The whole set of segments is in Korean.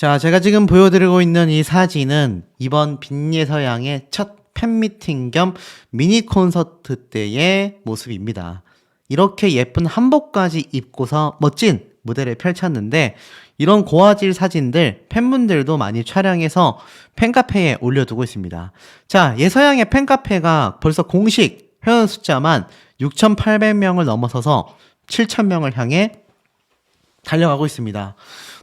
자, 제가 지금 보여드리고 있는 이 사진은 이번 빈예서양의 첫 팬미팅 겸 미니 콘서트 때의 모습입니다. 이렇게 예쁜 한복까지 입고서 멋진 무대를 펼쳤는데 이런 고화질 사진들 팬분들도 많이 촬영해서 팬카페에 올려두고 있습니다. 자, 예서양의 팬카페가 벌써 공식 회원 숫자만 6,800명을 넘어서서 7,000명을 향해 달려가고 있습니다.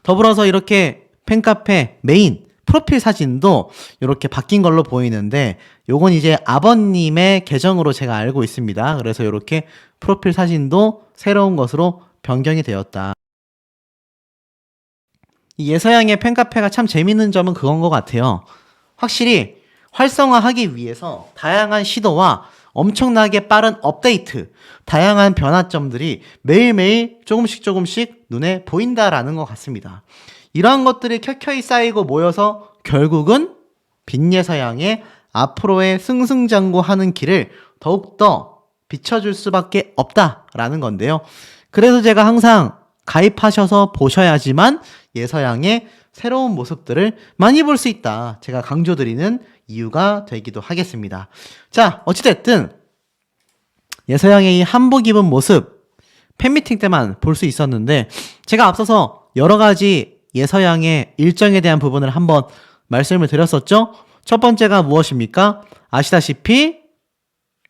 더불어서 이렇게 팬카페 메인 프로필 사진도 이렇게 바뀐 걸로 보이는데 요건 이제 아버님의 계정으로 제가 알고 있습니다. 그래서 이렇게 프로필 사진도 새로운 것으로 변경이 되었다. 이 예서양의 팬카페가 참 재밌는 점은 그건 것 같아요. 확실히 활성화하기 위해서 다양한 시도와 엄청나게 빠른 업데이트, 다양한 변화점들이 매일매일 조금씩 눈에 보인다라는 것 같습니다. 이러한 것들이 켜켜이 쌓이고 모여서 결국은 빈예서양의 앞으로의 승승장구하는 길을 더욱더 비춰줄 수밖에 없다라는 건데요. 그래서 제가 항상 가입하셔서 보셔야지만 예서양의 새로운 모습들을 많이 볼 수 있다. 제가 강조드리는 이유가 되기도 하겠습니다. 자, 어찌됐든 예서양의 이 한복 입은 모습 팬미팅 때만 볼 수 있었는데 제가 앞서서 여러 가지 예서양의 일정에 대한 부분을 한번 말씀을 드렸었죠. 첫 번째가 무엇입니까? 아시다시피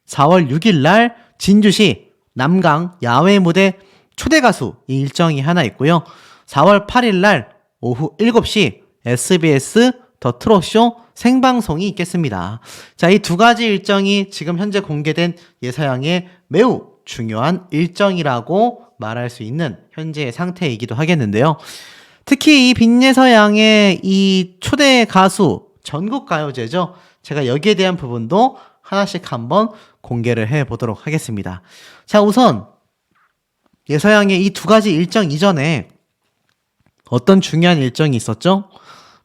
4월 6일 날 진주시 남강 야외 무대 초대 가수 이 일정이 하나 있고요. 4월 8일 날 오후 7시 SBS 더 트롯쇼 생방송이 있겠습니다. 자, 이 두 가지 일정이 지금 현재 공개된 예서양의 매우 중요한 일정이라고 말할 수 있는 현재의 상태이기도 하겠는데요. 특히 이 빈예서양의 이 초대 가수 전국가요제죠. 제가 여기에 대한 부분도 하나씩 한번 공개를 해보도록 하겠습니다. 자, 우선 예서양의 이 두 가지 일정 이전에 어떤 중요한 일정이 있었죠?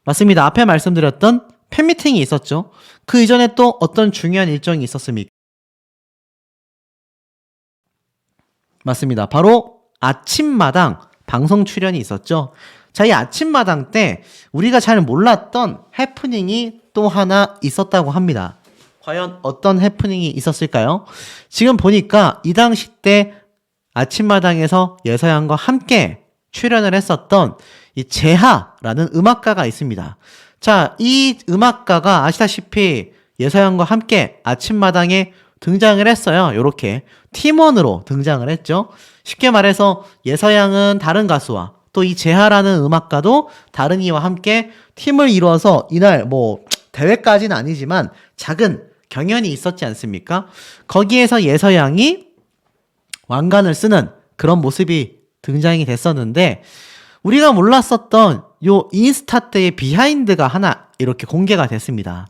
맞습니다. 앞에 말씀드렸던 팬미팅이 있었죠. 그 이전에 또 어떤 중요한 일정이 있었습니까? 맞습니다. 바로 아침마당 방송 출연이 있었죠. 자, 이 아침마당 때 우리가 잘 몰랐던 해프닝이 또 하나 있었다고 합니다. 과연 어떤 해프닝이 있었을까요? 지금 보니까 이 당시 때 아침마당에서 예서양과 함께 출연을 했었던 이 재하라는 음악가가 있습니다. 자, 이 음악가가 아시다시피 예서양과 함께 아침마당에 등장을 했어요. 이렇게 팀원으로 등장을 했죠. 쉽게 말해서 예서양은 다른 가수와 또 이 재하라는 음악가도 다른 이와 함께 팀을 이루어서 이날 뭐 대회까지는 아니지만 작은 경연이 있었지 않습니까? 거기에서 예서양이 왕관을 쓰는 그런 모습이 등장이 됐었는데 우리가 몰랐었던 요 인스타 때의 비하인드가 하나 이렇게 공개가 됐습니다.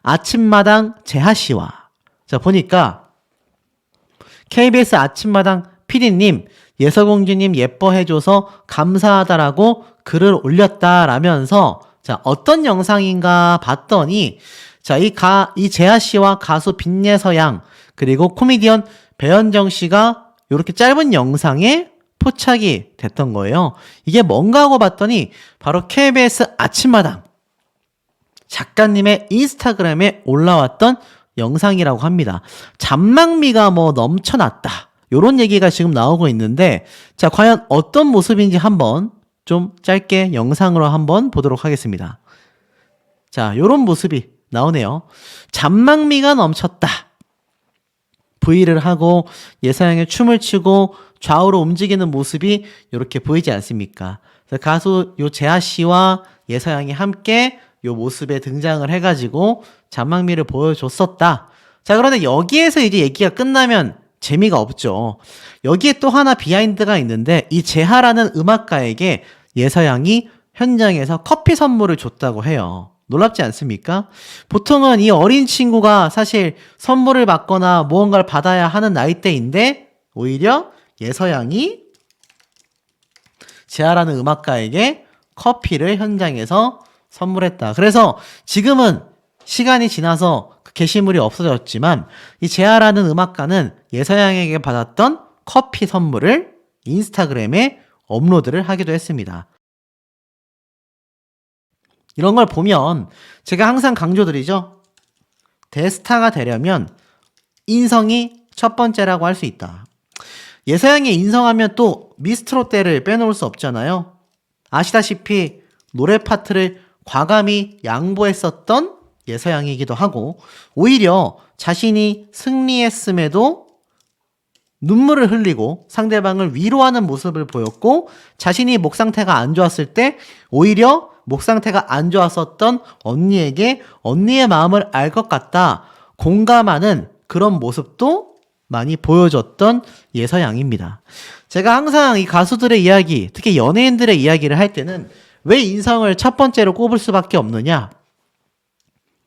아침마당 재하씨와 자 보니까 KBS 아침마당 PD님 예서공주님 예뻐해줘서 감사하다라고 글을 올렸다라면서 자 어떤 영상인가 봤더니 자 이 재하씨와 가수 빈예서양 그리고 코미디언 배현정씨가 이렇게 짧은 영상에 포착이 됐던 거예요. 이게 뭔가 하고 봤더니 바로 KBS 아침마당 작가님의 인스타그램에 올라왔던 영상이라고 합니다. 잔망미가 뭐 넘쳐났다. 요런 얘기가 지금 나오고 있는데 자 과연 어떤 모습인지 한번 좀 짧게 영상으로 한번 보도록 하겠습니다. 자 요런 모습이 나오네요. 잔망미가 넘쳤다. V를 하고 예서양의 춤을 추고 좌우로 움직이는 모습이 이렇게 보이지 않습니까? 가수 요 재하씨와 예서양이 함께 요 모습에 등장을 해가지고 잔망미를 보여줬었다. 자, 그런데 여기에서 이제 얘기가 끝나면 재미가 없죠. 여기에 또 하나 비하인드가 있는데 이 재하라는 음악가에게 예서양이 현장에서 커피 선물을 줬다고 해요. 놀랍지 않습니까? 보통은 이 어린 친구가 사실 선물을 받거나 무언가를 받아야 하는 나이대인데 오히려 예서양이 재하라는 음악가에게 커피를 현장에서 선물했다. 그래서 지금은 시간이 지나서 그 게시물이 없어졌지만 이 재하라는 음악가는 예서양에게 받았던 커피 선물을 인스타그램에 업로드를 하기도 했습니다. 이런 걸 보면 제가 항상 강조드리죠. 대스타가 되려면 인성이 첫 번째라고 할 수 있다. 예서양의 인성하면 또 미스트롯 때를 빼놓을 수 없잖아요. 아시다시피 노래 파트를 과감히 양보했었던 예서양이기도 하고, 오히려 자신이 승리했음에도 눈물을 흘리고 상대방을 위로하는 모습을 보였고, 자신이 목 상태가 안 좋았을 때 오히려 목 상태가 안 좋았었던 언니에게 언니의 마음을 알 것 같다 공감하는 그런 모습도 많이 보여줬던 예서양입니다. 제가 항상 이 가수들의 이야기, 특히 연예인들의 이야기를 할 때는 왜 인성을 첫 번째로 꼽을 수밖에 없느냐?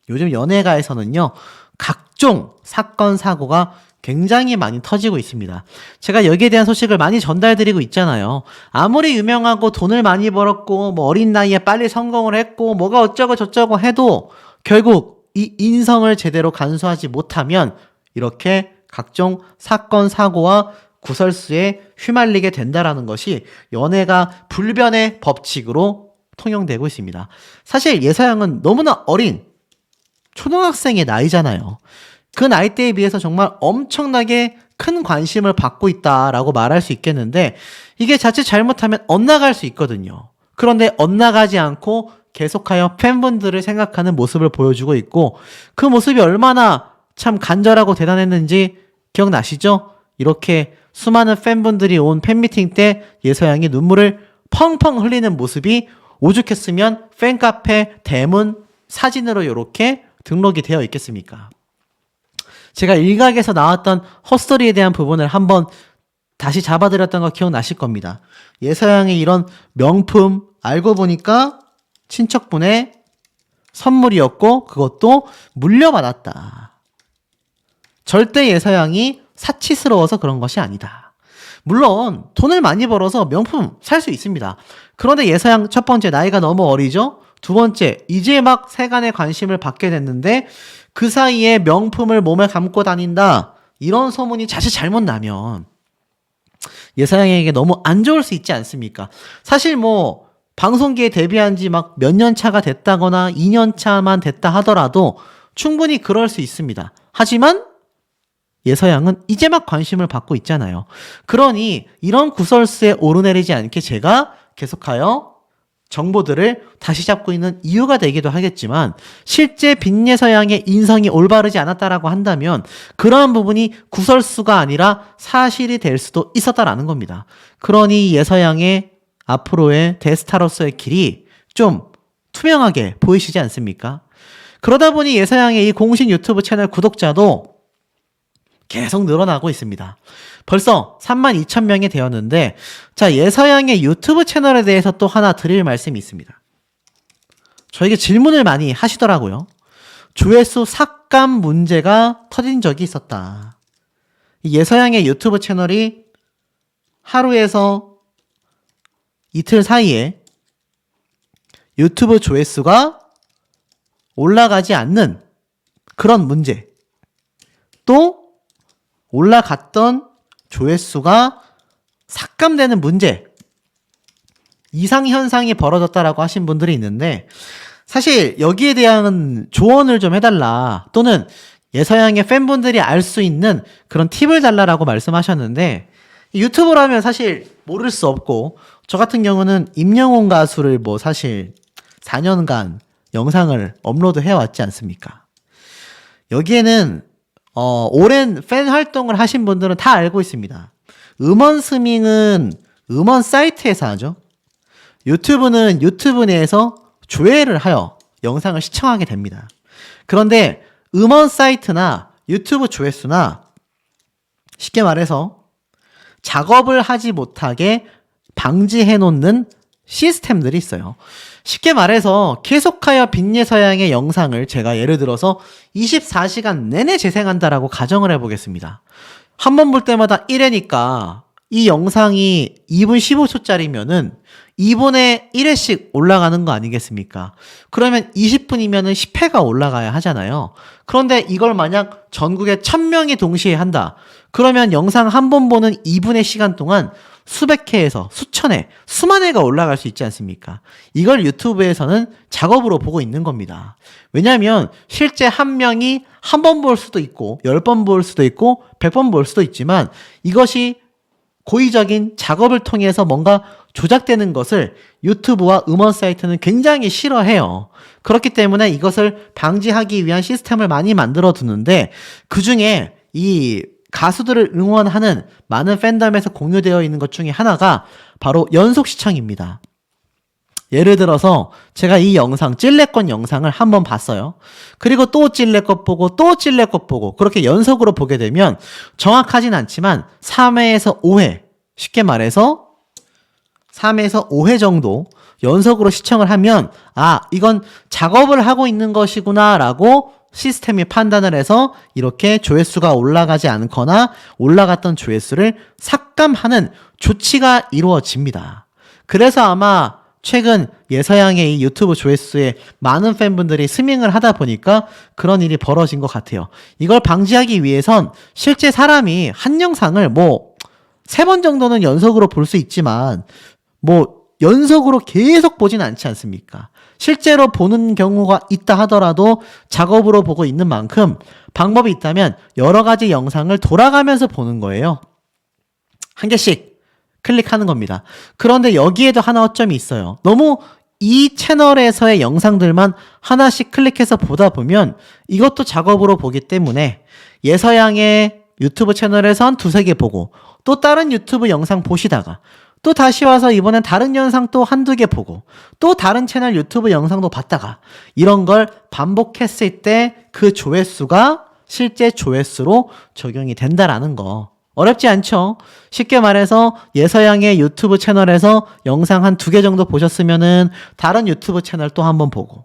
요즘 연예가에서는요, 각종 사건, 사고가 굉장히 많이 터지고 있습니다. 제가 여기에 대한 소식을 많이 전달드리고 있잖아요. 아무리 유명하고 돈을 많이 벌었고, 뭐 어린 나이에 빨리 성공을 했고, 뭐가 어쩌고 저쩌고 해도 결국 이 인성을 제대로 간수하지 못하면 이렇게 각종 사건, 사고와 구설수에 휘말리게 된다라는 것이 연예가 불변의 법칙으로 통용되고 있습니다. 사실 예서양은 너무나 어린 초등학생의 나이잖아요. 그 나이대에 비해서 정말 엄청나게 큰 관심을 받고 있다라고 말할 수 있겠는데, 이게 자칫 잘못하면 엇나갈 수 있거든요. 그런데 엇나가지 않고 계속하여 팬분들을 생각하는 모습을 보여주고 있고, 그 모습이 얼마나 참 간절하고 대단했는지 기억나시죠? 이렇게 수많은 팬분들이 온 팬미팅 때 예서양이 눈물을 펑펑 흘리는 모습이 오죽했으면 팬카페 대문 사진으로 이렇게 등록이 되어 있겠습니까? 제가 일각에서 나왔던 헛소리에 대한 부분을 한번 다시 잡아드렸던 거 기억나실 겁니다. 예서양의 이런 명품 알고 보니까 친척분의 선물이었고 그것도 물려받았다. 절대 예서양이 사치스러워서 그런 것이 아니다. 물론 돈을 많이 벌어서 명품 살 수 있습니다. 그런데 예서양 첫 번째 나이가 너무 어리죠? 두 번째 이제 막 세간의 관심을 받게 됐는데 그 사이에 명품을 몸에 감고 다닌다, 이런 소문이 자칫 잘못 나면 예서양에게 너무 안 좋을 수 있지 않습니까? 사실 뭐 방송계에 데뷔한 지 막 몇 년 차가 됐다거나 2년 차만 됐다 하더라도 충분히 그럴 수 있습니다. 하지만 예서양은 이제 막 관심을 받고 있잖아요. 그러니 이런 구설수에 오르내리지 않게 제가 계속하여 정보들을 다시 잡고 있는 이유가 되기도 하겠지만, 실제 빈예서양의 인성이 올바르지 않았다라고 한다면 그러한 부분이 구설수가 아니라 사실이 될 수도 있었다라는 겁니다. 그러니 예서양의 앞으로의 대스타로서의 길이 좀 투명하게 보이시지 않습니까? 그러다 보니 예서양의 이 공식 유튜브 채널 구독자도 계속 늘어나고 있습니다. 벌써 32,000명이 되었는데, 자, 예서양의 유튜브 채널에 대해서 또 하나 드릴 말씀이 있습니다. 저에게 질문을 많이 하시더라고요. 조회수 삭감 문제가 터진 적이 있었다. 예서양의 유튜브 채널이 하루에서 이틀 사이에 유튜브 조회수가 올라가지 않는 그런 문제, 또 올라갔던 조회수가 삭감되는 문제, 이상현상이 벌어졌다라고 하신 분들이 있는데, 사실 여기에 대한 조언을 좀 해달라, 또는 예서양의 팬분들이 알 수 있는 그런 팁을 달라라고 말씀하셨는데, 유튜브라면 사실 모를 수 없고, 저 같은 경우는 임영웅 가수를 뭐 사실 4년간 영상을 업로드 해왔지 않습니까? 여기에는 오랜 팬 활동을 하신 분들은 다 알고 있습니다. 음원 스밍은 음원 사이트에서 하죠. 유튜브는 유튜브 내에서 조회를 하여 영상을 시청하게 됩니다. 그런데 음원 사이트나 유튜브 조회수나 쉽게 말해서 작업을 하지 못하게 방지해 놓는 시스템들이 있어요. 쉽게 말해서 계속하여 빈예서양의 영상을 제가 예를 들어서 24시간 내내 재생한다라고 가정을 해보겠습니다. 한 번 볼 때마다 1회니까 이 영상이 2분 15초짜리면은 2분에 1회씩 올라가는 거 아니겠습니까? 그러면 20분이면은 10회가 올라가야 하잖아요. 그런데 이걸 만약 전국에 1000명이 동시에 한다. 그러면 영상 한 번 보는 2분의 시간 동안 수백 회에서 수천 회, 수만 회가 올라갈 수 있지 않습니까? 이걸 유튜브에서는 작업으로 보고 있는 겁니다. 왜냐하면 실제 한 명이 한 번 볼 수도 있고 10번 볼 수도 있고 100번 볼 수도 있지만 이것이 고의적인 작업을 통해서 뭔가 조작되는 것을 유튜브와 음원 사이트는 굉장히 싫어해요. 그렇기 때문에 이것을 방지하기 위한 시스템을 많이 만들어 두는데 그중에 이 가수들을 응원하는 많은 팬덤에서 공유되어 있는 것 중에 하나가 바로 연속 시청입니다. 예를 들어서 제가 이 영상, 찔레꽃 영상을 한번 봤어요. 그리고 또 찔레꽃 보고 또 찔레꽃 보고 그렇게 연속으로 보게 되면 정확하진 않지만 3회에서 5회, 쉽게 말해서 3회에서 5회 정도 연속으로 시청을 하면 이건 작업을 하고 있는 것이구나 라고 시스템이 판단을 해서 이렇게 조회수가 올라가지 않거나 올라갔던 조회수를 삭감하는 조치가 이루어집니다. 그래서 아마 최근 예서양의 이 유튜브 조회수에 많은 팬분들이 스밍을 하다 보니까 그런 일이 벌어진 것 같아요. 이걸 방지하기 위해선 실제 사람이 한 영상을 3번 정도는 연속으로 볼 수 있지만 연속으로 계속 보진 않지 않습니까? 실제로 보는 경우가 있다 하더라도 작업으로 보고 있는 만큼 방법이 있다면 여러 가지 영상을 돌아가면서 보는 거예요. 한 개씩 클릭하는 겁니다. 그런데 여기에도 하나 허점이 있어요. 너무 이 채널에서의 영상들만 하나씩 클릭해서 보다 보면 이것도 작업으로 보기 때문에 예서양의 유튜브 채널에서 한 2-3개 보고 또 다른 유튜브 영상 보시다가 또 다시 와서 이번엔 다른 영상 또 1-2개 보고 또 다른 채널 유튜브 영상도 봤다가 이런 걸 반복했을 때 그 조회수가 실제 조회수로 적용이 된다라는 거. 어렵지 않죠? 쉽게 말해서 예서양의 유튜브 채널에서 영상 한 2개 정도 보셨으면은 다른 유튜브 채널 또 한번 보고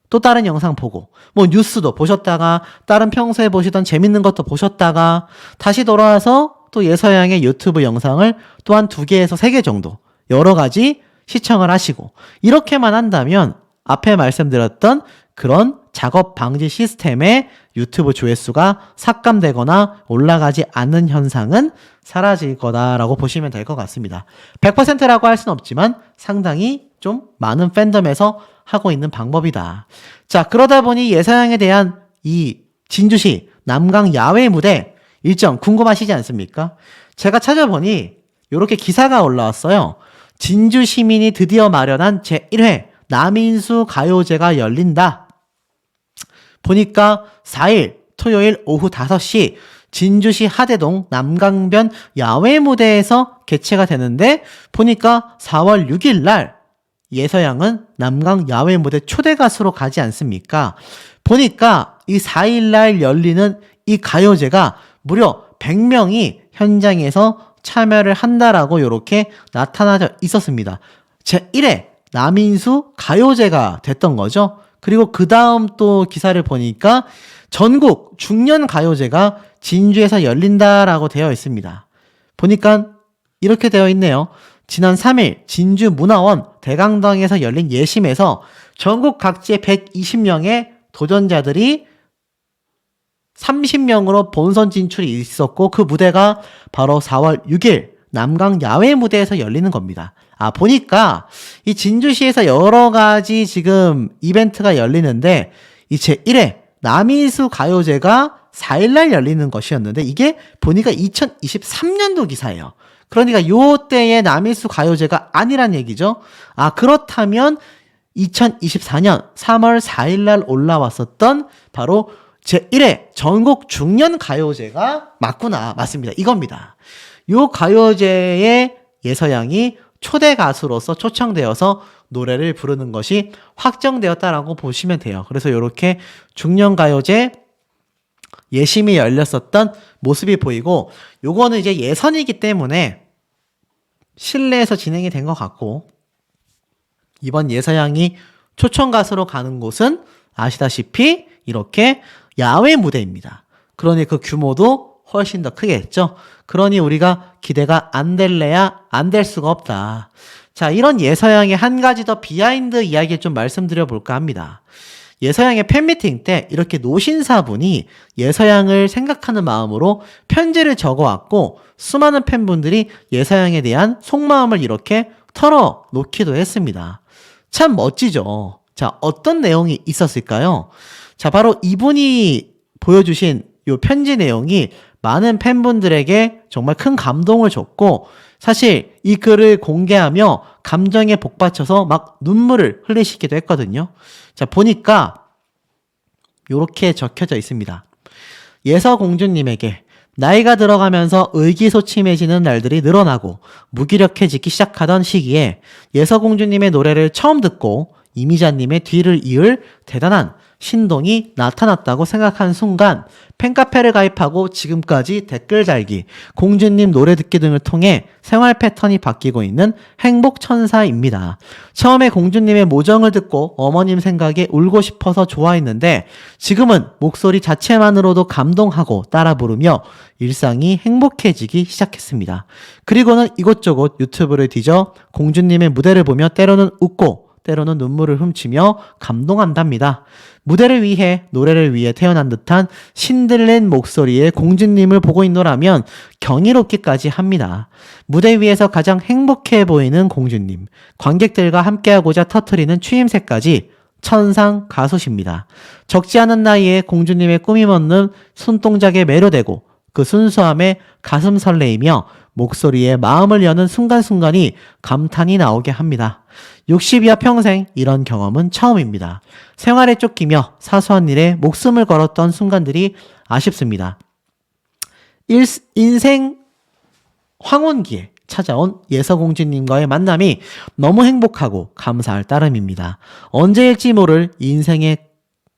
또 다른 영상 보고 뉴스도 보셨다가 다른 평소에 보시던 재밌는 것도 보셨다가 다시 돌아와서 또 예서양의 유튜브 영상을 또 한 2개에서 3개 정도 여러 가지 시청을 하시고 이렇게만 한다면 앞에 말씀드렸던 그런 작업 방지 시스템의 유튜브 조회수가 삭감되거나 올라가지 않는 현상은 사라질 거다라고 보시면 될 것 같습니다. 100%라고 할 수는 없지만 상당히 좀 많은 팬덤에서 하고 있는 방법이다. 자, 그러다 보니 예서양에 대한 이 진주시 남강 야외 무대 일정 궁금하시지 않습니까? 제가 찾아보니 이렇게 기사가 올라왔어요. 진주 시민이 드디어 마련한 제1회 남인수 가요제가 열린다. 보니까 4일 토요일 오후 5시 진주시 하대동 남강변 야외 무대에서 개최가 되는데 보니까 4월 6일 날 예서양은 남강 야외 무대 초대 가수로 가지 않습니까? 보니까 이 4일 날 열리는 이 가요제가 무려 100명이 현장에서 참여를 한다라고 이렇게 나타나져 있었습니다. 제1회 남인수 가요제가 됐던 거죠. 그리고 그 다음 또 기사를 보니까 전국 중년 가요제가 진주에서 열린다라고 되어 있습니다. 보니까 이렇게 되어 있네요. 지난 3일 진주문화원 대강당에서 열린 예심에서 전국 각지의 120명의 도전자들이 30명으로 본선 진출이 있었고 그 무대가 바로 4월 6일 남강 야외 무대에서 열리는 겁니다. 보니까 이 진주시에서 여러 가지 지금 이벤트가 열리는데 이 제1회 남인수 가요제가 4일날 열리는 것이었는데 이게 보니까 2023년도 기사예요. 그러니까 요 때의 남인수 가요제가 아니란 얘기죠. 그렇다면 2024년 3월 4일날 올라왔었던 바로 제1회 전국 중년 가요제가 맞구나. 맞습니다. 이겁니다. 요 가요제에 예서양이 초대 가수로서 초청되어서 노래를 부르는 것이 확정되었다라고 보시면 돼요. 그래서 이렇게 중년 가요제 예심이 열렸었던 모습이 보이고 요거는 이제 예선이기 때문에 실내에서 진행이 된 것 같고 이번 예서양이 초청 가수로 가는 곳은 아시다시피 이렇게 야외 무대입니다. 그러니 그 규모도 훨씬 더 크겠죠. 그러니 우리가 기대가 안 될래야 안 될 수가 없다. 자, 이런 예서양의 한 가지 더 비하인드 이야기를 좀 말씀드려 볼까 합니다. 예서양의 팬미팅 때 이렇게 노신사분이 예서양을 생각하는 마음으로 편지를 적어왔고 수많은 팬분들이 예서양에 대한 속마음을 이렇게 털어놓기도 했습니다. 참 멋지죠. 자, 어떤 내용이 있었을까요? 자, 바로 이분이 보여주신 이 편지 내용이 많은 팬분들에게 정말 큰 감동을 줬고 사실 이 글을 공개하며 감정에 복받쳐서 막 눈물을 흘리시기도 했거든요. 자, 보니까 이렇게 적혀져 있습니다. 예서 공주님에게 나이가 들어가면서 의기소침해지는 날들이 늘어나고 무기력해지기 시작하던 시기에 예서 공주님의 노래를 처음 듣고 이미자님의 뒤를 이을 대단한 신동이 나타났다고 생각한 순간 팬카페를 가입하고 지금까지 댓글 달기, 공주님 노래 듣기 등을 통해 생활 패턴이 바뀌고 있는 행복천사입니다. 처음에 공주님의 모정을 듣고 어머님 생각에 울고 싶어서 좋아했는데 지금은 목소리 자체만으로도 감동하고 따라 부르며 일상이 행복해지기 시작했습니다. 그리고는 이곳저곳 유튜브를 뒤져 공주님의 무대를 보며 때로는 웃고 때로는 눈물을 훔치며 감동한답니다. 무대를 위해 노래를 위해 태어난 듯한 신들린 목소리의 공주님을 보고 있노라면 경이롭기까지 합니다. 무대 위에서 가장 행복해 보이는 공주님, 관객들과 함께하고자 터뜨리는 추임새까지 천상 가수십니다. 적지 않은 나이에 공주님의 꾸밈 없는 손동작에 매료되고 그 순수함에 가슴 설레이며 목소리에 마음을 여는 순간순간이 감탄이 나오게 합니다. 60이야 평생 이런 경험은 처음입니다. 생활에 쫓기며 사소한 일에 목숨을 걸었던 순간들이 아쉽습니다. 인생 황혼기에 찾아온 예서공주님과의 만남이 너무 행복하고 감사할 따름입니다. 언제일지 모를 인생의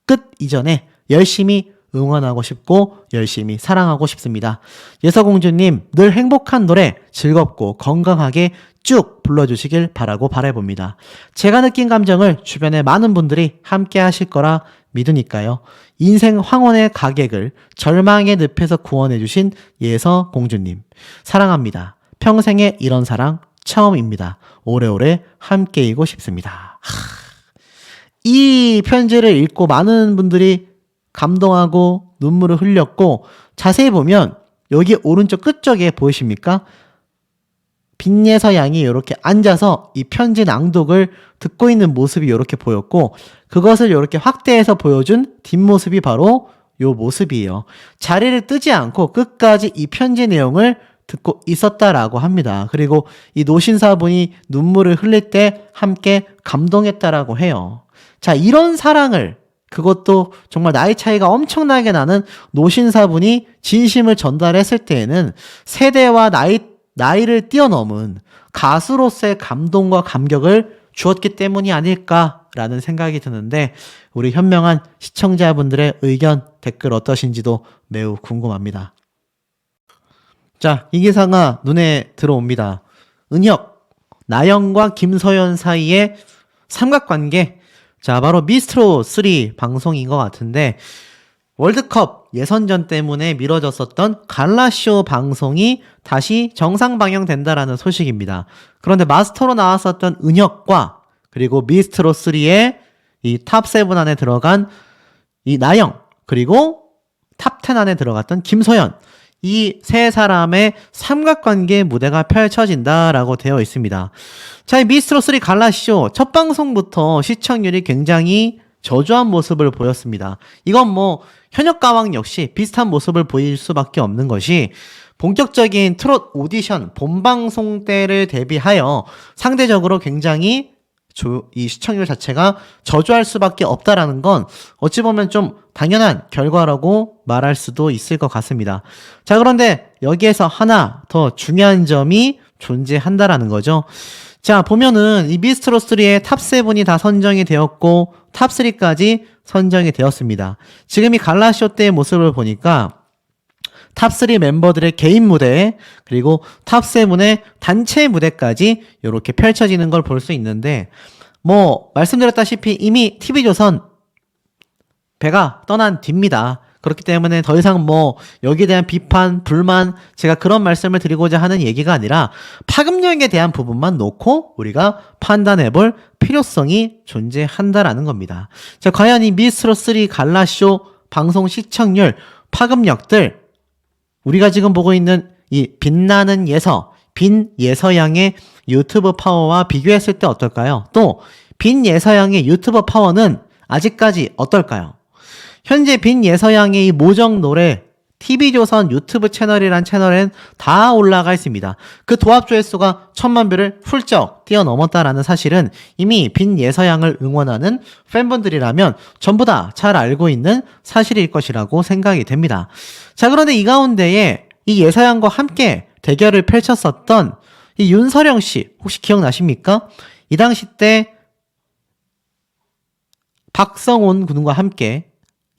끝 이전에 열심히 응원하고 싶고 열심히 사랑하고 싶습니다. 예서공주님 늘 행복한 노래 즐겁고 건강하게 쭉 불러주시길 바라봅니다. 제가 느낀 감정을 주변의 많은 분들이 함께 하실 거라 믿으니까요. 인생 황혼의 가객을 절망의 늪에서 구원해주신 예서공주님 사랑합니다. 평생에 이런 사랑 처음입니다. 오래오래 함께이고 싶습니다. 이 편지를 읽고 많은 분들이 감동하고 눈물을 흘렸고 자세히 보면 여기 오른쪽 끝쪽에 보이십니까? 빈예서 양이 이렇게 앉아서 이 편지 낭독을 듣고 있는 모습이 이렇게 보였고 그것을 이렇게 확대해서 보여준 뒷모습이 바로 이 모습이에요. 자리를 뜨지 않고 끝까지 이 편지 내용을 듣고 있었다라고 합니다. 그리고 이 노신사분이 눈물을 흘릴 때 함께 감동했다라고 해요. 자, 이런 사랑을 그것도 정말 나이 차이가 엄청나게 나는 노신사분이 진심을 전달했을 때에는 세대와 나이를 뛰어넘은 가수로서의 감동과 감격을 주었기 때문이 아닐까라는 생각이 드는데 우리 현명한 시청자분들의 의견, 댓글 어떠신지도 매우 궁금합니다. 자, 이 기사가 눈에 들어옵니다. 은혁, 나영과 김서연 사이의 삼각관계. 자, 바로 미스트롯 3 방송인 것 같은데 월드컵 예선전 때문에 미뤄졌었던 갈라쇼 방송이 다시 정상 방영된다라는 소식입니다. 그런데 마스터로 나왔었던 은혁과 그리고 미스트롯 3의 이 탑7 안에 들어간 이 나영 그리고 탑10 안에 들어갔던 김소연 이 세 사람의 삼각관계 무대가 펼쳐진다라고 되어 있습니다. 자, 이 미스트롯 3 갈라쇼 첫 방송부터 시청률이 굉장히 저조한 모습을 보였습니다. 이건 뭐 현역가왕 역시 비슷한 모습을 보일 수밖에 없는 것이 본격적인 트롯 오디션 본방송 때를 대비하여 상대적으로 굉장히 이 시청률 자체가 저조할 수밖에 없다라는 건 어찌 보면 좀 당연한 결과라고 말할 수도 있을 것 같습니다. 자, 그런데 여기에서 하나 더 중요한 점이 존재한다라는 거죠. 자, 보면은 이 미스트롯 3의 탑7이 다 선정이 되었고 탑3까지 선정이 되었습니다. 지금 이 갈라쇼 때의 모습을 보니까 탑3 멤버들의 개인 무대 그리고 탑7의 단체 무대까지 이렇게 펼쳐지는 걸 볼 수 있는데 뭐 말씀드렸다시피 이미 TV조선 배가 떠난 뒤입니다. 그렇기 때문에 더 이상 뭐 여기에 대한 비판, 불만 제가 그런 말씀을 드리고자 하는 얘기가 아니라 파급력에 대한 부분만 놓고 우리가 판단해 볼 필요성이 존재한다라는 겁니다. 자, 과연 이 미스트롯3 갈라쇼 방송 시청률 파급력들 우리가 지금 보고 있는 이 빛나는 예서, 빈 예서양의 유튜브 파워와 비교했을 때 어떨까요? 또 빈 예서양의 유튜브 파워는 아직까지 어떨까요? 현재 빈 예서양의 이 모정 노래 TV조선 유튜브 채널이란 채널엔 다 올라가 있습니다. 그 도합 조회수가 1000만 뷰를 훌쩍 뛰어넘었다라는 사실은 이미 빈 예서양을 응원하는 팬분들이라면 전부 다 잘 알고 있는 사실일 것이라고 생각이 됩니다. 자, 그런데 이 가운데에 이 예서양과 함께 대결을 펼쳤었던 이 윤서령 씨 혹시 기억나십니까? 이 당시 때 박성온 군과 함께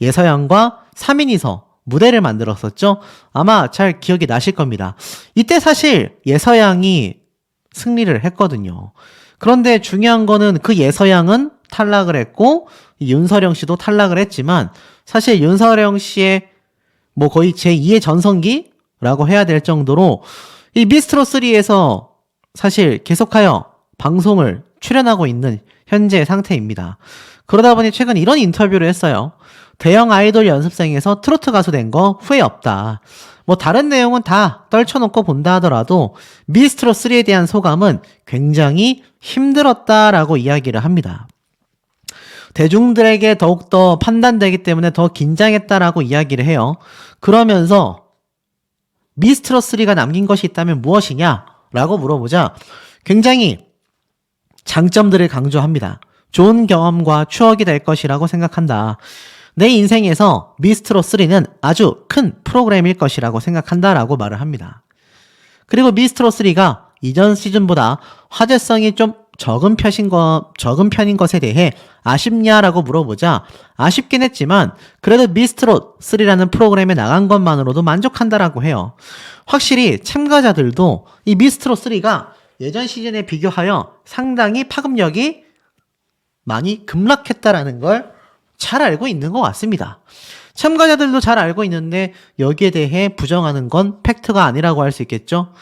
예서양과 3인이서 무대를 만들었었죠. 아마 잘 기억이 나실 겁니다. 이때 사실 예서양이 승리를 했거든요. 그런데 중요한 거는 그 예서양은 탈락을 했고 윤서령 씨도 탈락을 했지만 사실 윤서령 씨의 뭐 거의 제2의 전성기라고 해야 될 정도로 이 미스트롯3에서 사실 계속하여 방송을 출연하고 있는 현재 상태입니다. 그러다 보니 최근 이런 인터뷰를 했어요. 대형 아이돌 연습생에서 트로트 가수 된 거 후회 없다. 뭐 다른 내용은 다 떨쳐놓고 본다 하더라도 미스트롯3에 대한 소감은 굉장히 힘들었다라고 이야기를 합니다. 대중들에게 더욱더 판단되기 때문에 더 긴장했다라고 이야기를 해요. 그러면서 미스트롯3가 남긴 것이 있다면 무엇이냐? 라고 물어보자 굉장히 장점들을 강조합니다. 좋은 경험과 추억이 될 것이라고 생각한다. 내 인생에서 미스트롯3는 아주 큰 프로그램일 것이라고 생각한다라고 말을 합니다. 그리고 미스트롯3가 이전 시즌보다 화제성이 좀 적은 편인 것에 대해 아쉽냐라고 물어보자 아쉽긴 했지만 그래도 미스트롯3라는 프로그램에 나간 것만으로도 만족한다라고 해요. 확실히 참가자들도 이 미스트롯3가 예전 시즌에 비교하여 상당히 파급력이 많이 급락했다라는 걸 잘 알고 있는 것 같습니다. 참가자들도 잘 알고 있는데 여기에 대해 부정하는 건 팩트가 아니라고 할 수 있겠죠.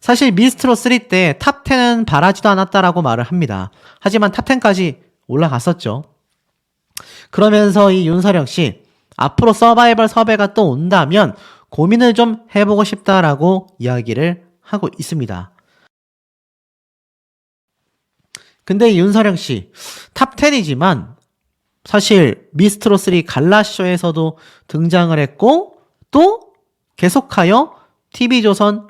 사실 미스트롯3 때 탑10은 바라지도 않았다라고 말을 합니다. 하지만 탑10까지 올라갔었죠. 그러면서 이 윤서령 씨 앞으로 서바이벌 섭외가 또 온다면 고민을 좀 해보고 싶다라고 이야기를 하고 있습니다. 근데 윤서령 씨 탑10이지만 사실 미스트롯3 갈라쇼에서도 등장을 했고 또 계속하여 TV조선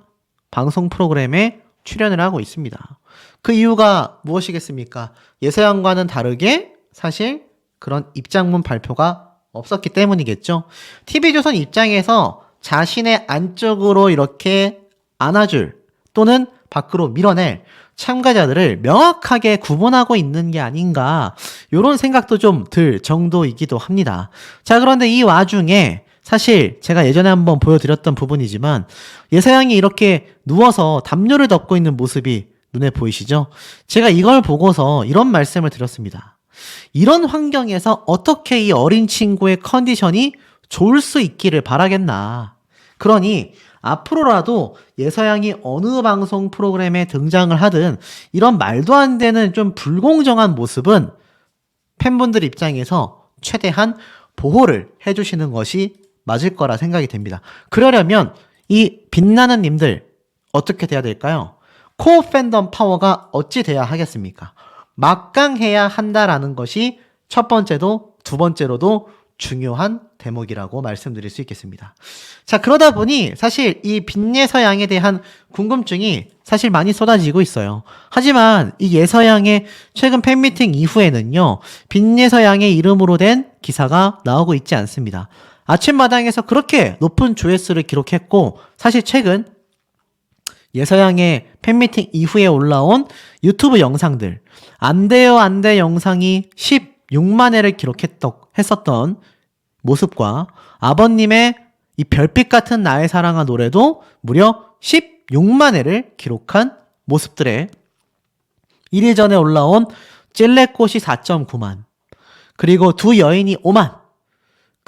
방송 프로그램에 출연을 하고 있습니다. 그 이유가 무엇이겠습니까? 예서양과는 다르게 사실 그런 입장문 발표가 없었기 때문이겠죠. TV조선 입장에서 자신의 안쪽으로 이렇게 안아줄 또는 밖으로 밀어낼 참가자들을 명확하게 구분하고 있는 게 아닌가 이런 생각도 좀 들 정도이기도 합니다. 자, 그런데 이 와중에 사실 제가 예전에 한번 보여드렸던 부분이지만 예서양이 이렇게 누워서 담요를 덮고 있는 모습이 눈에 보이시죠? 제가 이걸 보고서 이런 말씀을 드렸습니다. 이런 환경에서 어떻게 이 어린 친구의 컨디션이 좋을 수 있기를 바라겠나. 그러니 앞으로라도 예서양이 어느 방송 프로그램에 등장을 하든 이런 말도 안 되는 좀 불공정한 모습은 팬분들 입장에서 최대한 보호를 해주시는 것이 맞을 거라 생각이 됩니다. 그러려면 이 빛나는 님들 어떻게 돼야 될까요? 코어 팬덤 파워가 어찌 돼야 하겠습니까? 막강해야 한다라는 것이 첫 번째도 두 번째로도 중요한 대목이라고 말씀드릴 수 있겠습니다. 자, 그러다 보니 사실 이 빈예서양에 대한 궁금증이 사실 많이 쏟아지고 있어요. 하지만 이 예서양의 최근 팬미팅 이후에는요, 빈예서양의 이름으로 된 기사가 나오고 있지 않습니다. 아침마당에서 그렇게 높은 조회수를 기록했고 사실 최근 예서양의 팬미팅 이후에 올라온 유튜브 영상들 안 돼요 안 돼 영상이 16만 회를 했었던 모습과 아버님의 이 별빛 같은 나의 사랑아 노래도 무려 16만 회를 기록한 모습들에 1일 전에 올라온 찔레꽃이 4.9만 그리고 두 여인이 5만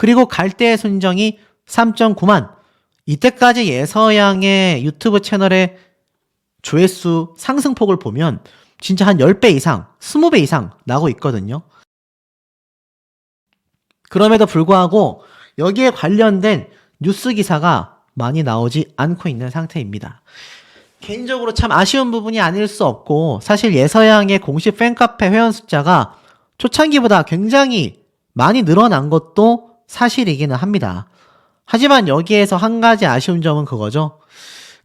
그리고 갈대의 순정이 3.9만. 이때까지 예서양의 유튜브 채널의 조회수 상승폭을 보면 진짜 한 10배 이상, 20배 이상 나고 있거든요. 그럼에도 불구하고 여기에 관련된 뉴스 기사가 많이 나오지 않고 있는 상태입니다. 개인적으로 참 아쉬운 부분이 아닐 수 없고, 사실 예서양의 공식 팬카페 회원 숫자가 초창기보다 굉장히 많이 늘어난 것도 사실이기는 합니다. 하지만 여기에서 한 가지 아쉬운 점은 그거죠.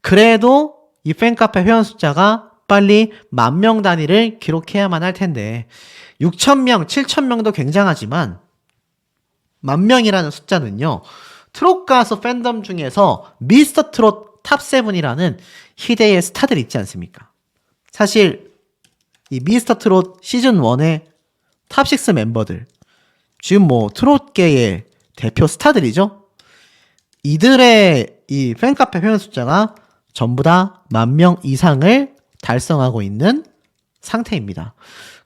그래도 이 팬카페 회원 숫자가 빨리 10,000명 단위를 기록해야만 할 텐데 6,000명, 7,000명도 굉장하지만 10,000명이라는 숫자는요, 트롯 가수 팬덤 중에서 미스터 트롯 탑7이라는 희대의 스타들 있지 않습니까? 사실 이 미스터 트롯 시즌 1의 탑6 멤버들, 지금 뭐 트롯계의 대표 스타들이죠? 이들의 이 팬카페 회원 숫자가 전부 다 10,000명 이상을 달성하고 있는 상태입니다.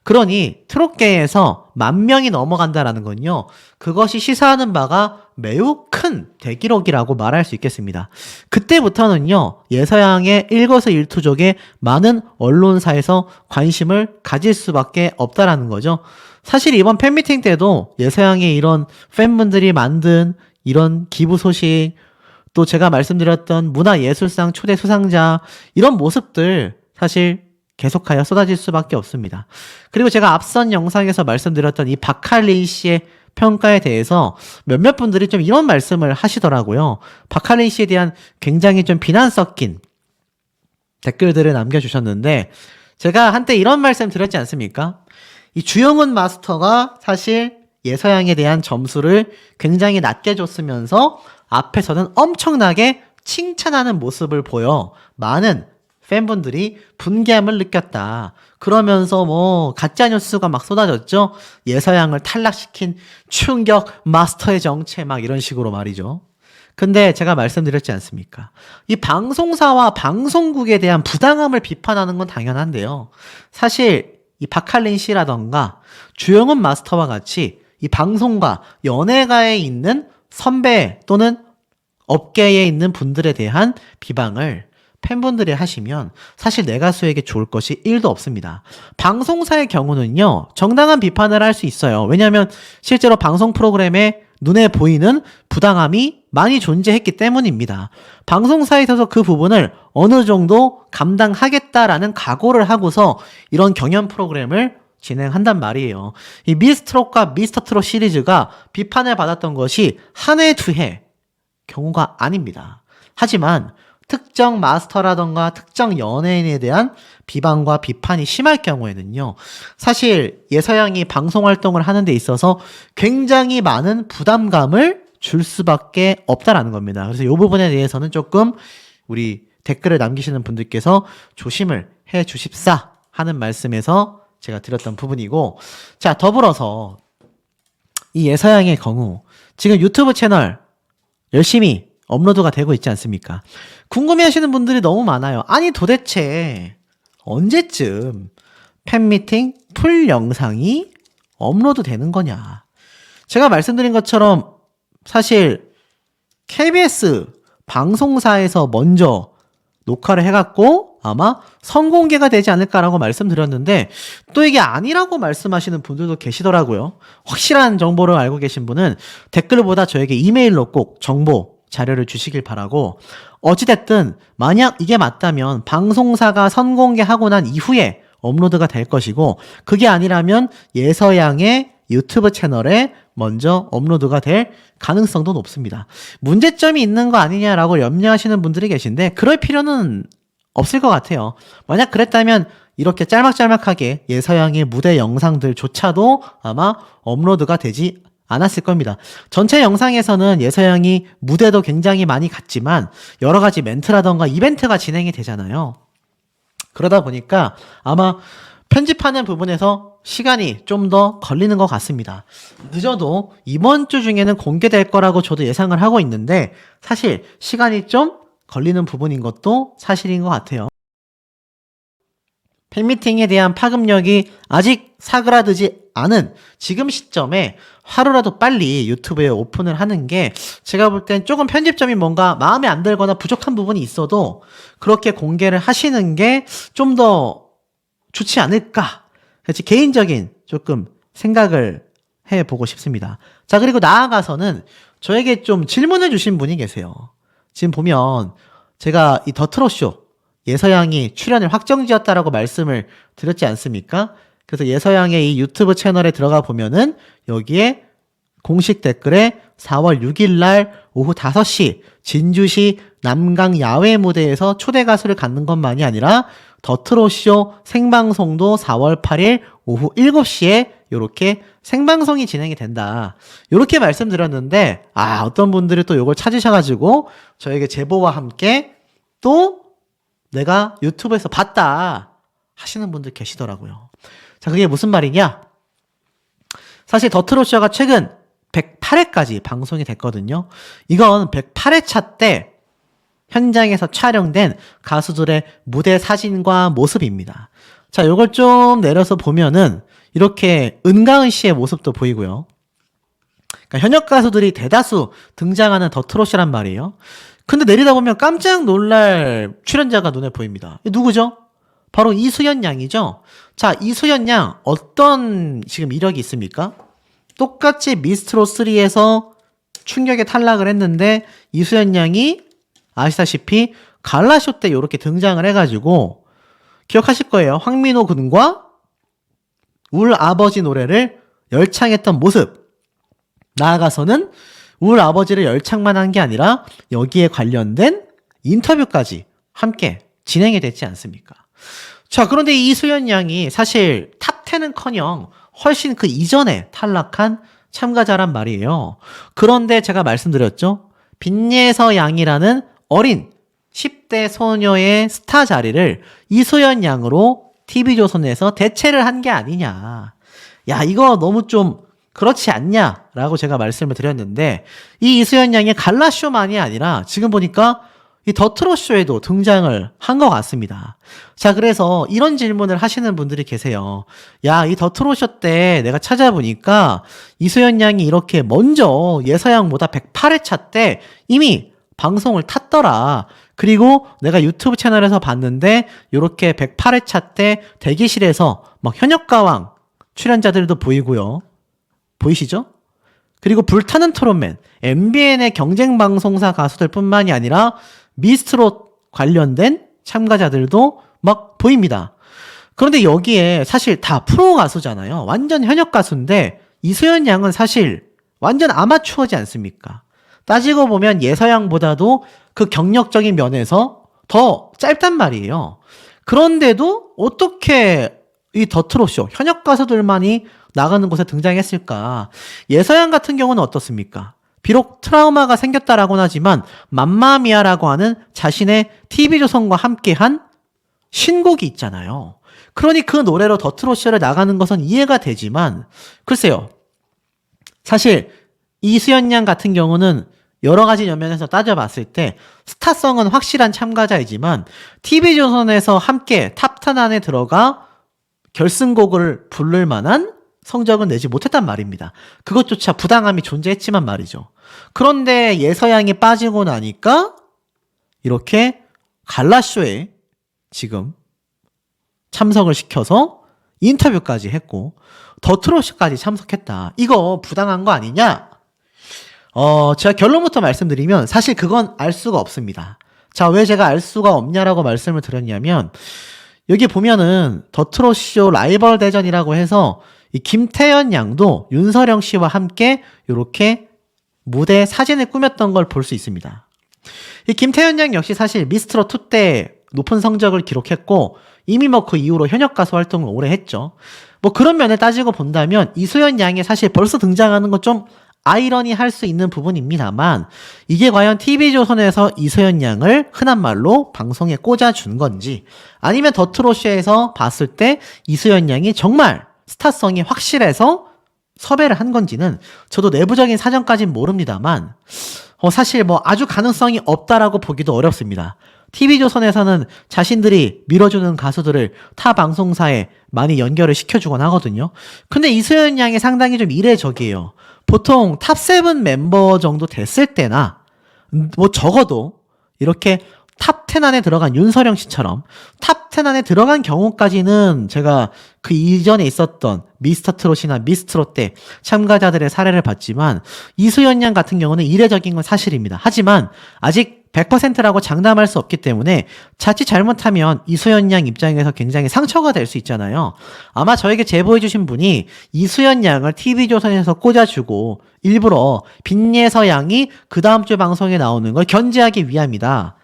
그러니 트롯계에서 10,000명이 넘어간다라는 건요, 그것이 시사하는 바가 매우 큰 대기록이라고 말할 수 있겠습니다. 그때부터는요, 예서양의 일거수일투족에 많은 언론사에서 관심을 가질 수밖에 없다라는 거죠. 사실 이번 팬미팅 때도 예서양의 이런 팬분들이 만든 이런 기부 소식, 또 제가 말씀드렸던 문화예술상 초대 수상자, 이런 모습들 사실 계속하여 쏟아질 수밖에 없습니다. 그리고 제가 앞선 영상에서 말씀드렸던 이 박할린 씨의 평가에 대해서 몇몇 분들이 좀 이런 말씀을 하시더라고요. 박할린 씨에 대한 굉장히 좀 비난 섞인 댓글들을 남겨주셨는데, 제가 한때 이런 말씀 드렸지 않습니까? 이 주영훈 마스터가 사실 예서양에 대한 점수를 굉장히 낮게 줬으면서 앞에서는 엄청나게 칭찬하는 모습을 보여 많은 팬분들이 분개함을 느꼈다. 그러면서 뭐 가짜뉴스가 막 쏟아졌죠. 예서양을 탈락시킨 충격 마스터의 정체, 막 이런 식으로 말이죠. 근데 제가 말씀드렸지 않습니까? 이 방송사와 방송국에 대한 부당함을 비판하는 건 당연한데요. 사실 이 박할린 씨라던가 주영훈 마스터와 같이 이 방송과 연예가에 있는 선배 또는 업계에 있는 분들에 대한 비방을 팬분들이 하시면 사실 내 가수에게 좋을 것이 1도 없습니다. 방송사의 경우는요, 정당한 비판을 할 수 있어요. 왜냐하면 실제로 방송 프로그램에 눈에 보이는 부당함이 많이 존재했기 때문입니다. 방송사에 있어서 그 부분을 어느 정도 감당하겠다라는 각오를 하고서 이런 경연 프로그램을 진행한단 말이에요. 이 미스트롯과 미스터 트롯 시리즈가 비판을 받았던 것이 한 해, 두 해 경우가 아닙니다. 하지만 특정 마스터라던가 특정 연예인에 대한 비방과 비판이 심할 경우에는요, 사실 예서양이 방송 활동을 하는 데 있어서 굉장히 많은 부담감을 줄 수밖에 없다라는 겁니다. 그래서 이 부분에 대해서는 조금 우리 댓글을 남기시는 분들께서 조심을 해 주십사 하는 말씀에서 제가 드렸던 부분이고, 자, 더불어서 이 예서양의 경우 지금 유튜브 채널 열심히 업로드가 되고 있지 않습니까? 궁금해하시는 분들이 너무 많아요. 아니 도대체 언제쯤 팬미팅 풀 영상이 업로드 되는 거냐? 제가 말씀드린 것처럼 사실 KBS 방송사에서 먼저 녹화를 해갖고 아마 선공개가 되지 않을까라고 말씀드렸는데, 또 이게 아니라고 말씀하시는 분들도 계시더라고요. 확실한 정보를 알고 계신 분은 댓글보다 저에게 이메일로 꼭 정보 자료를 주시길 바라고, 어찌됐든 만약 이게 맞다면 방송사가 선공개하고 난 이후에 업로드가 될 것이고, 그게 아니라면 예서양의 유튜브 채널에 먼저 업로드가 될 가능성도 높습니다. 문제점이 있는 거 아니냐라고 염려하시는 분들이 계신데 그럴 필요는 없을 것 같아요. 만약 그랬다면 이렇게 짤막짤막하게 예서양의 무대 영상들조차도 아마 업로드가 되지 않았을 겁니다. 전체 영상에서는 예서양이 무대도 굉장히 많이 갔지만 여러 가지 멘트라던가 이벤트가 진행이 되잖아요. 그러다 보니까 아마 편집하는 부분에서 시간이 좀 더 걸리는 것 같습니다. 늦어도 이번 주 중에는 공개될 거라고 저도 예상을 하고 있는데 사실 시간이 좀 걸리는 부분인 것도 사실인 것 같아요. 팬미팅에 대한 파급력이 아직 사그라들지 않은 지금 시점에 하루라도 빨리 유튜브에 오픈을 하는 게 제가 볼 땐 조금 편집점이 뭔가 마음에 안 들거나 부족한 부분이 있어도 그렇게 공개를 하시는 게 좀 더 좋지 않을까. 그렇지, 개인적인 조금 생각을 해보고 싶습니다. 자, 그리고 나아가서는 저에게 좀 질문을 주신 분이 계세요. 지금 보면 제가 이 더트롯쇼 예서양이 출연을 확정지었다라고 말씀을 드렸지 않습니까? 그래서 예서양의 이 유튜브 채널에 들어가 보면은 여기에 공식 댓글에 4월 6일 날 오후 5시 진주시 남강 야외 무대에서 초대 가수를 갖는 것만이 아니라 더트롯쇼 생방송도 4월 8일 오후 7시에 이렇게 생방송이 진행이 된다. 이렇게 말씀드렸는데 어떤 분들이 또 이걸 찾으셔가지고 저에게 제보와 함께 또 내가 유튜브에서 봤다 하시는 분들 계시더라고요. 자, 그게 무슨 말이냐? 사실 더트롯쇼가 최근 108회까지 방송이 됐거든요. 이건 108회차 때 현장에서 촬영된 가수들의 무대 사진과 모습입니다. 자, 요걸 좀 내려서 보면은 이렇게 은가은 씨의 모습도 보이고요. 그러니까 현역 가수들이 대다수 등장하는 더트롯이란 말이에요. 근데 내리다 보면 깜짝 놀랄 출연자가 눈에 보입니다. 누구죠? 바로 이수연 양이죠. 자, 이수연 양 어떤 지금 이력이 있습니까? 똑같이 미스트롯3에서 충격에 탈락을 했는데 이수연 양이 아시다시피 갈라쇼 때 이렇게 등장을 해가지고 기억하실 거예요. 황민호 군과 울 아버지 노래를 열창했던 모습. 나아가서는 울 아버지를 열창만 한 게 아니라 여기에 관련된 인터뷰까지 함께 진행이 됐지 않습니까? 자, 그런데 이수연 양이 사실 탑10은커녕 훨씬 그 이전에 탈락한 참가자란 말이에요. 그런데 제가 말씀드렸죠. 빈예서 양이라는 어린 10대 소녀의 스타 자리를 이수연 양으로 TV조선에서 대체를 한 게 아니냐. 야, 이거 너무 좀 그렇지 않냐라고 제가 말씀을 드렸는데 이 이수연 양의 갈라쇼만이 아니라 지금 보니까 이 더트롯쇼에도 등장을 한 것 같습니다. 자, 그래서 이런 질문을 하시는 분들이 계세요. 야, 이 더트롯쇼 때 내가 찾아보니까 이수연 양이 이렇게 먼저 예서양보다 108회차 때 이미 방송을 탔더라. 그리고 내가 유튜브 채널에서 봤는데 이렇게 108회차 때 대기실에서 막 현역가왕 출연자들도 보이고요. 보이시죠? 그리고 불타는 토론맨, MBN의 경쟁방송사 가수들 뿐만이 아니라 미스트롯 관련된 참가자들도 막 보입니다. 그런데 여기에 사실 다 프로 가수잖아요. 완전 현역 가수인데 이수연 양은 사실 완전 아마추어지 않습니까? 따지고 보면 예서양보다도 그 경력적인 면에서 더 짧단 말이에요. 그런데도 어떻게 이 더트롯쇼 현역 가수들만이 나가는 곳에 등장했을까? 예서양 같은 경우는 어떻습니까? 비록 트라우마가 생겼다라고는 하지만 맘마미아라고 하는 자신의 TV조선과 함께한 신곡이 있잖아요. 그러니 그 노래로 더트롯쇼를 나가는 것은 이해가 되지만 글쎄요. 사실 이수연 양 같은 경우는 여러 가지 면에서 따져봤을 때 스타성은 확실한 참가자이지만 TV조선에서 함께 탑10 안에 들어가 결승곡을 부를 만한 성적은 내지 못했단 말입니다. 그것조차 부당함이 존재했지만 말이죠. 그런데 예서양이 빠지고 나니까 이렇게 갈라쇼에 지금 참석을 시켜서 인터뷰까지 했고 더트롯쇼까지 참석했다. 이거 부당한 거 아니냐? 제가 결론부터 말씀드리면 사실 그건 알 수가 없습니다. 자, 왜 제가 알 수가 없냐라고 말씀을 드렸냐면 여기 보면은 더트롯쇼 라이벌 대전이라고 해서 이 김태현 양도 윤서령 씨와 함께 이렇게 무대 사진을 꾸몄던 걸 볼 수 있습니다. 이 김태현 양 역시 사실 미스트롯 2 때 높은 성적을 기록했고 이미 뭐 그 이후로 현역 가수 활동을 오래 했죠. 뭐 그런 면을 따지고 본다면 이수연 양이 사실 벌써 등장하는 건 좀 아이러니할 수 있는 부분입니다만 이게 과연 TV조선에서 이수연 양을 흔한 말로 방송에 꽂아준 건지 아니면 더트롯쇼에서 봤을 때 이수연 양이 정말 스타성이 확실해서 섭외를 한 건지는 저도 내부적인 사정까지는 모릅니다만 사실 뭐 아주 가능성이 없다라고 보기도 어렵습니다. TV조선에서는 자신들이 밀어주는 가수들을 타 방송사에 많이 연결을 시켜주곤 하거든요. 근데 이수연 양이 상당히 좀 이례적이에요. 보통 탑7 멤버 정도 됐을 때나 뭐 적어도 이렇게 탑10 안에 들어간 윤서령 씨처럼 탑10 안에 들어간 경우까지는 제가 그 이전에 있었던 미스터 트롯이나 미스트롯 때 참가자들의 사례를 봤지만 이수연 양 같은 경우는 이례적인 건 사실입니다. 하지만 아직 100%라고 장담할 수 없기 때문에 자칫 잘못하면 이수연 양 입장에서 굉장히 상처가 될 수 있잖아요. 아마 저에게 제보해주신 분이 이수연 양을 TV조선에서 꽂아주고 일부러 빈예서 양이 그 다음 주 방송에 나오는 걸 견제하기 위함이다.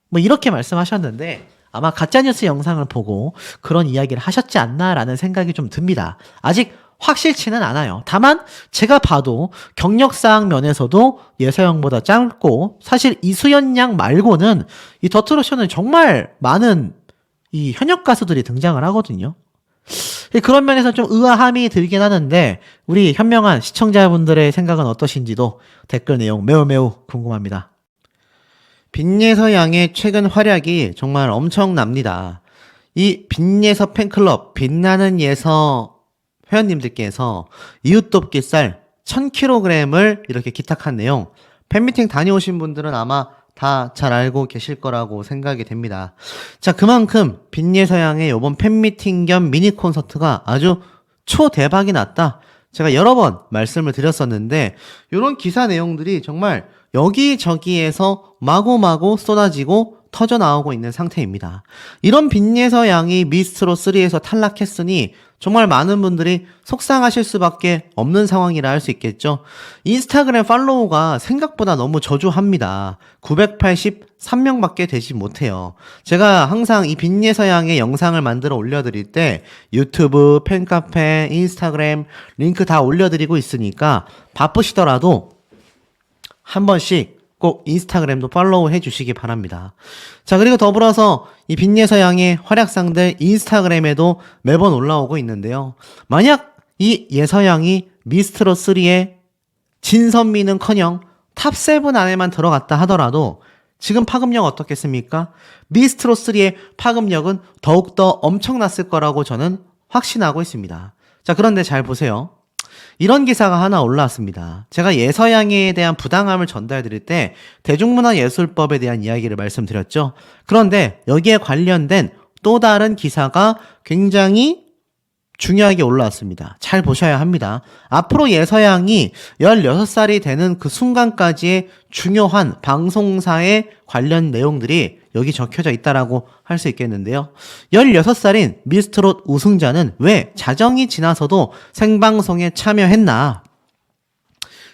뭐 이렇게 말씀하셨는데 아마 가짜뉴스 영상을 보고 그런 이야기를 하셨지 않나라는 생각이 좀 듭니다. 아직 확실치는 않아요. 다만 제가 봐도 경력사항 면에서도 예서양보다 짧고 사실 이수연 양 말고는 이 더트로쇼는 정말 많은 이 현역 가수들이 등장을 하거든요. 그런 면에서 좀 의아함이 들긴 하는데 우리 현명한 시청자분들의 생각은 어떠신지도 댓글 내용 매우 궁금합니다. 빈예서 양의 최근 활약이 정말 엄청납니다. 이 빈예서 팬클럽 빛나는 예서 회원님들께서 이웃돕기 쌀 1000kg을 이렇게 기탁한 내용, 팬미팅 다녀오신 분들은 아마 다 잘 알고 계실 거라고 생각이 됩니다. 자, 그만큼 빈예서 양의 이번 팬미팅 겸 미니 콘서트가 아주 초대박이 났다. 제가 여러 번 말씀을 드렸었는데 이런 기사 내용들이 정말 여기저기에서 마구마구 쏟아지고 터져 나오고 있는 상태입니다. 이런 빈예서 양이 미스트롯 3에서 탈락했으니 정말 많은 분들이 속상하실 수밖에 없는 상황이라 할 수 있겠죠. 인스타그램 팔로우가 생각보다 너무 저조합니다. 983명밖에 되지 못해요. 제가 항상 이 빈예서 양의 영상을 만들어 올려드릴 때 유튜브, 팬카페, 인스타그램 링크 다 올려드리고 있으니까 바쁘시더라도 한 번씩 꼭 인스타그램도 팔로우 해주시기 바랍니다. 자, 그리고 더불어서 이 빈예서 양의 활약상들 인스타그램에도 매번 올라오고 있는데요. 만약 이 예서 양이 미스트롯 3에 진선미는커녕 탑7 안에만 들어갔다 하더라도 지금 파급력 어떻겠습니까? 미스트롯 3의 파급력은 더욱더 엄청났을 거라고 저는 확신하고 있습니다. 자, 그런데 잘 보세요. 이런 기사가 하나 올라왔습니다. 제가 예서양에 대한 부당함을 전달드릴 때 대중문화예술법에 대한 이야기를 말씀드렸죠. 그런데 여기에 관련된 또 다른 기사가 굉장히 중요하게 올라왔습니다. 잘 보셔야 합니다. 앞으로 예서양이 16살이 되는 그 순간까지의 중요한 방송사의 관련 내용들이 여기 적혀져 있다라고 할 수 있겠는데요. 16살인 미스트롯 우승자는 왜 자정이 지나서도 생방송에 참여했나?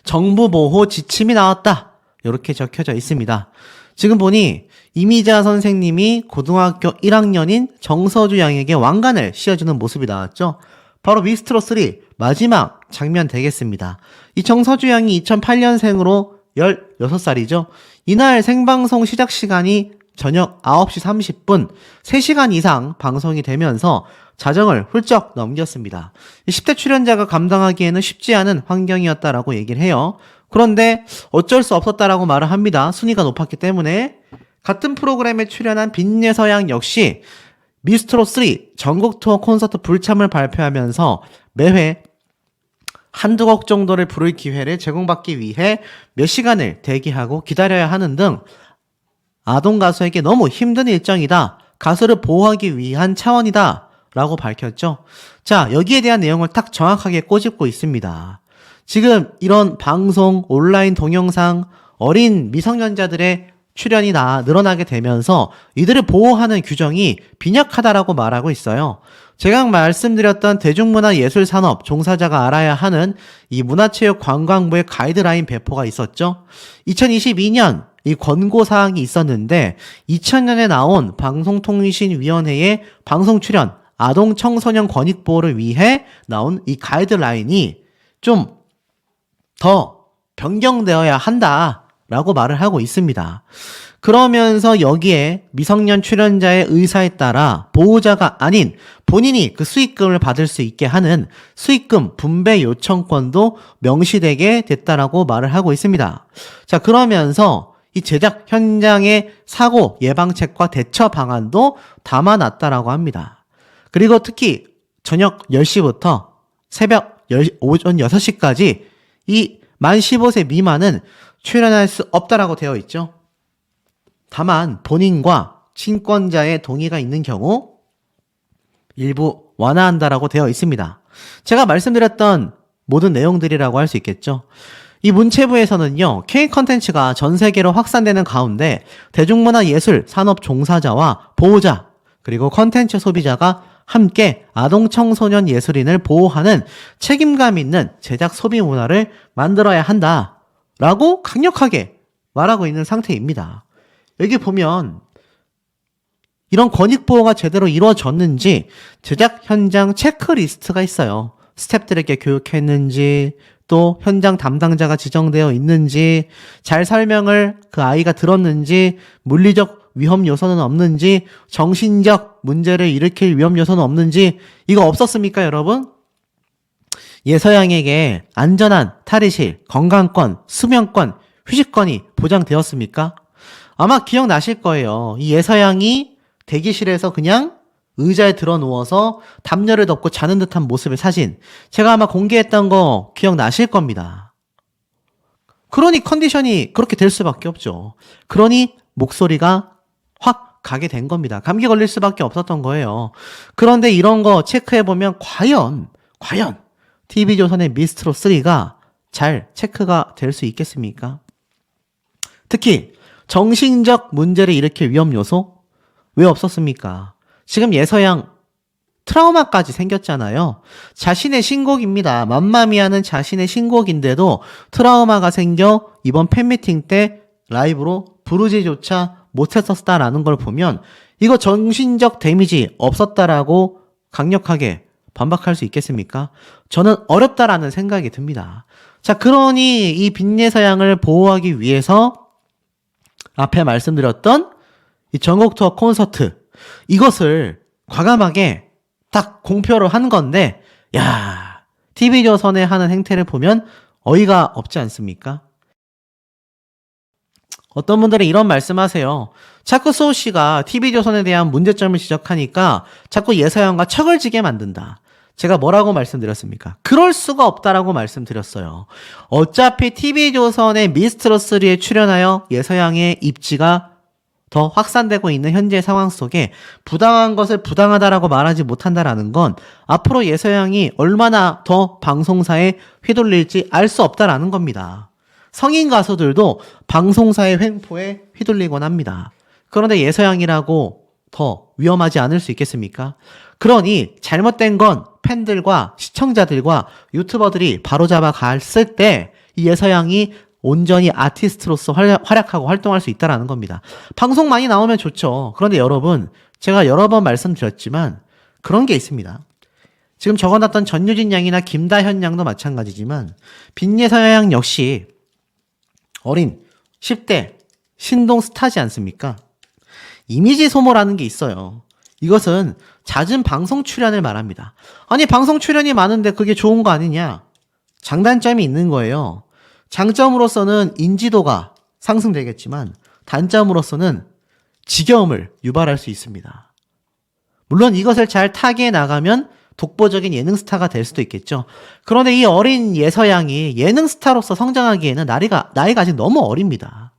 정부 보호 지침이 나왔다. 이렇게 적혀져 있습니다. 지금 보니 이미자 선생님이 고등학교 1학년인 정서주 양에게 왕관을 씌워주는 모습이 나왔죠. 바로 미스트롯 3 마지막 장면 되겠습니다. 이 정서주 양이 2008년생으로 16살이죠. 이날 생방송 시작 시간이 저녁 9시 30분 3시간 이상 방송이 되면서 자정을 훌쩍 넘겼습니다. 10대 출연자가 감당하기에는 쉽지 않은 환경이었다라고 얘기를 해요. 그런데 어쩔 수 없었다라고 말을 합니다. 순위가 높았기 때문에. 같은 프로그램에 출연한 빈예서 양 역시 미스트롯 3 전국 투어 콘서트 불참을 발표하면서 매회 한두 곡 정도를 부를 기회를 제공받기 위해 몇 시간을 대기하고 기다려야 하는 등 아동 가수에게 너무 힘든 일정이다. 가수를 보호하기 위한 차원이다. 라고 밝혔죠. 자, 여기에 대한 내용을 딱 정확하게 꼬집고 있습니다. 지금 이런 방송, 온라인 동영상, 어린 미성년자들의 출연이 늘어나게 되면서 이들을 보호하는 규정이 빈약하다라고 말하고 있어요. 제가 말씀드렸던 대중문화예술산업 종사자가 알아야 하는 이 문화체육관광부의 가이드라인 배포가 있었죠. 2022년 이 권고사항이 있었는데 2000년에 나온 방송통신위원회의 방송 출연 아동 청소년 권익 보호를 위해 나온 이 가이드라인이 좀 더 변경되어야 한다라고 말을 하고 있습니다. 그러면서 여기에 미성년 출연자의 의사에 따라 보호자가 아닌 본인이 그 수익금을 받을 수 있게 하는 수익금 분배 요청권도 명시되게 됐다라고 말을 하고 있습니다. 자, 그러면서 이 제작 현장의 사고 예방책과 대처 방안도 담아놨다라고 합니다. 그리고 특히 저녁 10시부터 오전 6시까지 이 만 15세 미만은 출연할 수 없다라고 되어 있죠. 다만 본인과 친권자의 동의가 있는 경우 일부 완화한다라고 되어 있습니다. 제가 말씀드렸던 모든 내용들이라고 할 수 있겠죠. 이 문체부에서는요, K-컨텐츠가 전 세계로 확산되는 가운데 대중문화 예술 산업 종사자와 보호자 그리고 컨텐츠 소비자가 함께 아동 청소년 예술인을 보호하는 책임감 있는 제작 소비 문화를 만들어야 한다라고 강력하게 말하고 있는 상태입니다. 여기 보면 이런 권익 보호가 제대로 이루어졌는지 제작 현장 체크리스트가 있어요. 스태프들에게 교육했는지 또 현장 담당자가 지정되어 있는지 잘 설명을 그 아이가 들었는지 물리적 위험 요소는 없는지 정신적 문제를 일으킬 위험 요소는 없는지 이거 없었습니까 여러분? 예서양에게 안전한 탈의실, 건강권, 수면권, 휴식권이 보장되었습니까? 아마 기억나실 거예요. 이 예서양이 대기실에서 그냥 의자에 들어 누워서 담요를 덮고 자는 듯한 모습의 사진 제가 아마 공개했던 거 기억나실 겁니다. 그러니 컨디션이 그렇게 될 수밖에 없죠. 그러니 목소리가 확 가게 된 겁니다. 감기 걸릴 수밖에 없었던 거예요. 그런데 이런 거 체크해보면 과연 TV조선의 미스트롯 3가 잘 체크가 될 수 있겠습니까? 특히 정신적 문제를 일으킬 위험 요소 왜 없었습니까? 지금 예서양 트라우마까지 생겼잖아요. 자신의 신곡입니다. 맘마미아는 자신의 신곡인데도 트라우마가 생겨 이번 팬미팅 때 라이브로 부르지조차 못했었다라는 걸 보면 이거 정신적 데미지 없었다라고 강력하게 반박할 수 있겠습니까? 저는 어렵다라는 생각이 듭니다. 자, 그러니 이 빈예서양을 보호하기 위해서 앞에 말씀드렸던 이 전국 투어 콘서트 이것을 과감하게 딱 공표를 한 건데 야, TV조선에 하는 행태를 보면 어이가 없지 않습니까? 어떤 분들은 이런 말씀하세요. 자꾸 소우 씨가 TV조선에 대한 문제점을 지적하니까 자꾸 예서양과 척을 지게 만든다. 제가 뭐라고 말씀드렸습니까? 그럴 수가 없다라고 말씀드렸어요. 어차피 TV조선의 미스트롯3에 출연하여 예서양의 입지가 더 확산되고 있는 현재 상황 속에 부당한 것을 부당하다라고 말하지 못한다라는 건 앞으로 예서양이 얼마나 더 방송사에 휘둘릴지 알 수 없다라는 겁니다. 성인 가수들도 방송사의 횡포에 휘둘리곤 합니다. 그런데 예서양이라고 더 위험하지 않을 수 있겠습니까? 그러니 잘못된 건 팬들과 시청자들과 유튜버들이 바로잡아 갔을 때 이 예서양이 온전히 아티스트로서 활약하고 활동할 수 있다는 겁니다. 방송 많이 나오면 좋죠. 그런데 여러분, 제가 여러 번 말씀드렸지만 그런 게 있습니다. 지금 적어놨던 전유진 양이나 김다현 양도 마찬가지지만 빈예서양 역시 어린 10대 신동 스타지 않습니까? 이미지 소모라는 게 있어요. 이것은 잦은 방송 출연을 말합니다. 아니 방송 출연이 많은데 그게 좋은 거 아니냐? 장단점이 있는 거예요. 장점으로서는 인지도가 상승되겠지만 단점으로서는 지겨움을 유발할 수 있습니다. 물론 이것을 잘 타개해 나가면 독보적인 예능 스타가 될 수도 있겠죠. 그런데 이 어린 예서양이 예능 스타로서 성장하기에는 나이가 아직 너무 어립니다.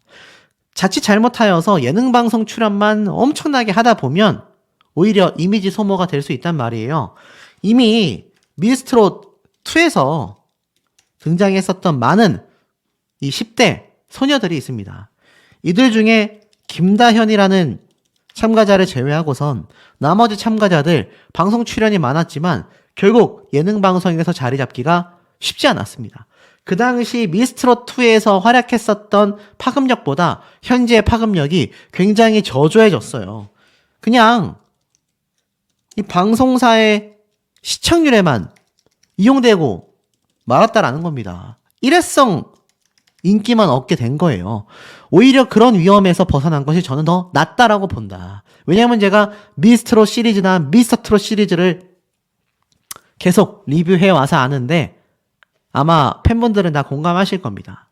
자칫 잘못하여서 예능 방송 출연만 엄청나게 하다 보면 오히려 이미지 소모가 될 수 있단 말이에요. 이미 미스트롯 2에서 등장했었던 많은 이 10대 소녀들이 있습니다. 이들 중에 김다현이라는 참가자를 제외하고선 나머지 참가자들 방송 출연이 많았지만 결국 예능 방송에서 자리 잡기가 쉽지 않았습니다. 그 당시 미스트롯2에서 활약했었던 파급력보다 현재의 파급력이 굉장히 저조해졌어요. 그냥 이 방송사의 시청률에만 이용되고 말았다라는 겁니다. 일회성 인기만 얻게 된 거예요. 오히려 그런 위험에서 벗어난 것이 저는 더 낫다라고 본다. 왜냐하면 제가 미스트롯 시리즈나 미스터트롯 시리즈를 계속 리뷰해 와서 아는데 아마 팬분들은 다 공감하실 겁니다.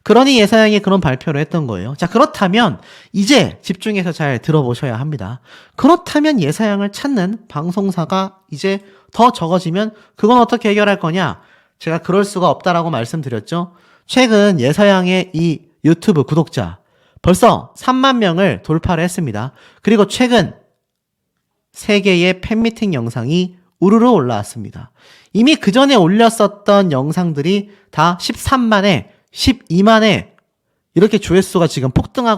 그러니 예사양이 그런 발표를 했던 거예요. 자, 그렇다면 이제 집중해서 잘 들어보셔야 합니다. 그렇다면 예사양을 찾는 방송사가 이제 더 적어지면 그건 어떻게 해결할 거냐? 제가 그럴 수가 없다라고 말씀드렸죠. 최근 예사양의 이 유튜브 구독자 벌써 3만 명을 돌파를 했습니다. 그리고 최근 3개의 팬미팅 영상이 우르르 올라왔습니다. 이미 그 전에 올렸었던 영상들이 다 13만에 12만에 이렇게 조회수가 지금 폭등하고